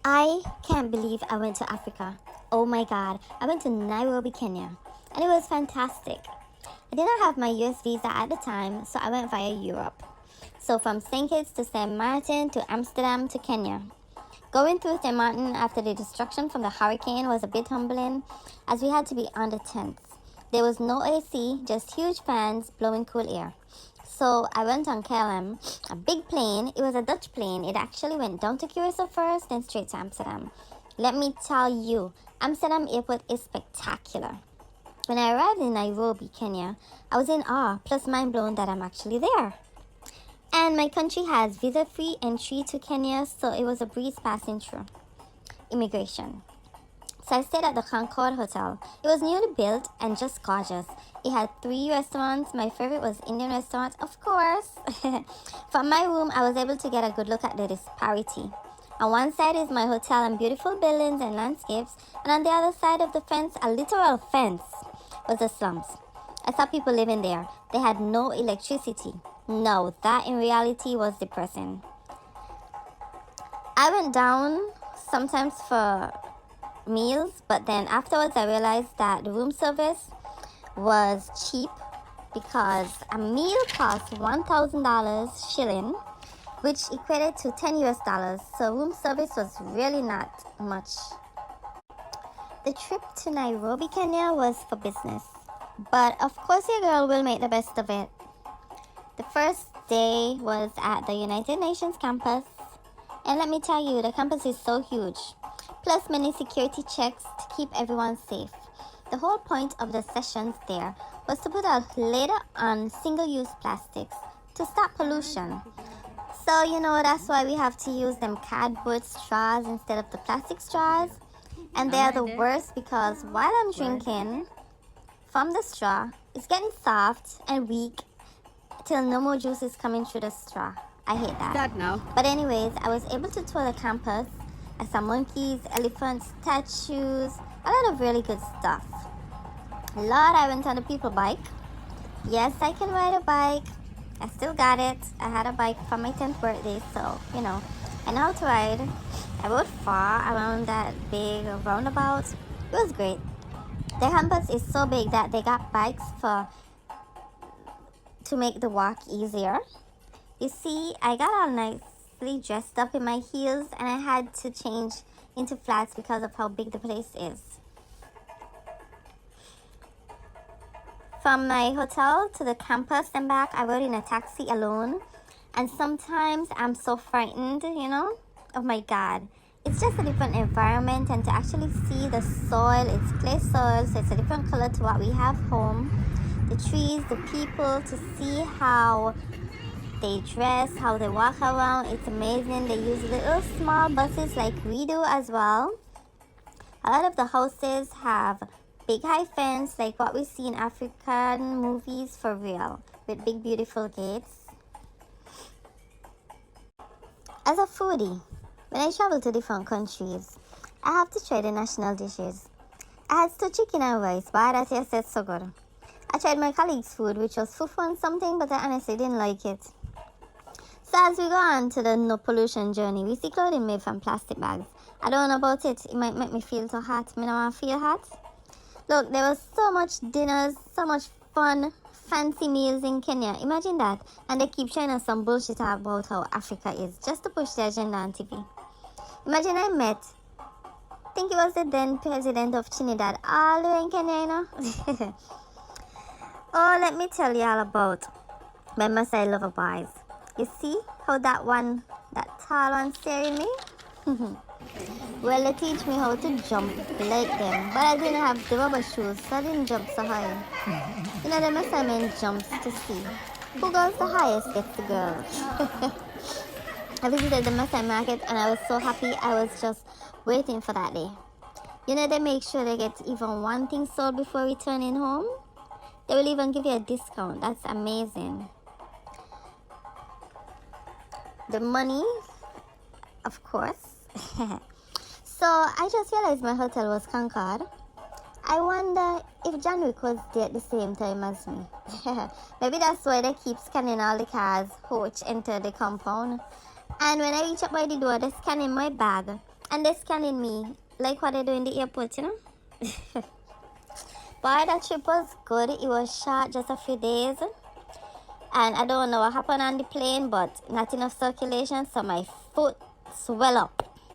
I can't believe I went to Africa. Oh my god, I went to Nairobi, Kenya, and it was fantastic. I did not have my US visa at the time, so I went via Europe. So from St. Kitts to St. Martin to Amsterdam to Kenya. Going through St. Martin after the destruction from the hurricane was a bit humbling, as we had to be under tents. There was no AC, just huge fans blowing cool air. So I went on KLM, a big plane. It was a Dutch plane. It actually went down to Curacao first, then straight to Amsterdam. Let me tell you, Amsterdam airport is spectacular. When I arrived in Nairobi, Kenya, I was in awe, plus mind blown that I'm actually there. And my country has visa-free entry to Kenya, so it was a breeze passing through immigration. So I stayed at the Concord Hotel. It was newly built and just gorgeous. It had 3 restaurants. My favorite was Indian restaurant, of course. From my room, I was able to get a good look at the disparity. On one side is my hotel and beautiful buildings and landscapes, and on the other side of the fence, a literal fence, was the slums. I saw people living there. They had no electricity. No, that in reality was depressing. I went down sometimes for meals, but then afterwards I realized that the room service was cheap because a meal cost $1,000 shilling, which equated to 10 US dollars. So room service was really not much. The trip to Nairobi, Kenya was for business, but of course your girl will make the best of it. The first day was at the United Nations campus, and let me tell you, the campus is so huge, plus many security checks to keep everyone safe. The whole point of the sessions there was to put a lid on single-use plastics to stop pollution. So, that's why we have to use them cardboard straws instead of the plastic straws. And they are the worst because while I'm drinking from the straw, it's getting soft and weak till no more juice is coming through the straw. I hate that. Start now. But anyways, I was able to tour the campus. I saw monkeys, elephants, statues, a lot of really good stuff. Lord, I went on a people bike. Yes, I can ride a bike. I still got it. I had a bike for my 10th birthday, so, I know how to ride. I rode far around that big roundabout. It was great. The campus is so big that they got bikes to make the walk easier. You see, I got all nicely dressed up in my heels and I had to change into flats because of how big the place is. From my hotel to the campus and back, I rode in a taxi alone. And sometimes I'm so frightened, Oh my God. It's just a different environment, and to actually see the soil, it's clay soil, so it's a different color to what we have home. The trees, the people, to see how they dress, how they walk around, it's amazing. They use little small buses like we do as well. A lot of the houses have big high fence like what we see in African movies for real, with big beautiful gates. As a foodie, when I travel to different countries, I have to try the national dishes. I had stew chicken and rice, but that tasted so good. I tried my colleague's food, which was fufu and something, but I honestly didn't like it. So as we go on to the no pollution journey, we see clothing made from plastic bags. I don't know about it. It might make me feel too hot. Me don't want to feel hot. Look, there was so much dinners, so much fun, fancy meals in Kenya. Imagine that. And they keep showing us some bullshit about how Africa is, just to push their agenda on TV. Imagine I think it was the then president of Trinidad, all the way in Kenya, Oh, let me tell you all about my Maasai lover boys. You see how that tall one staring me? Well, they teach me how to jump like them, but I didn't have the rubber shoes, so I didn't jump so high. The Maasai men jumps to see who goes the highest gets the girl. I visited the Maasai market and I was so happy. I was just waiting for that day. They make sure they get even one thing sold before returning home. They will even give you a discount. That's amazing. The money, of course. So I just realized my hotel was Concord. I wonder if John Wick was there at the same time as me. Maybe that's why they keep scanning all the cars which enter the compound. And when I reach up by the door, they're scanning my bag. And they're scanning me like what they do in the airport, you know. But that trip was good. It was short, just a few days. And I don't know what happened on the plane, but not enough circulation, so my foot swell up.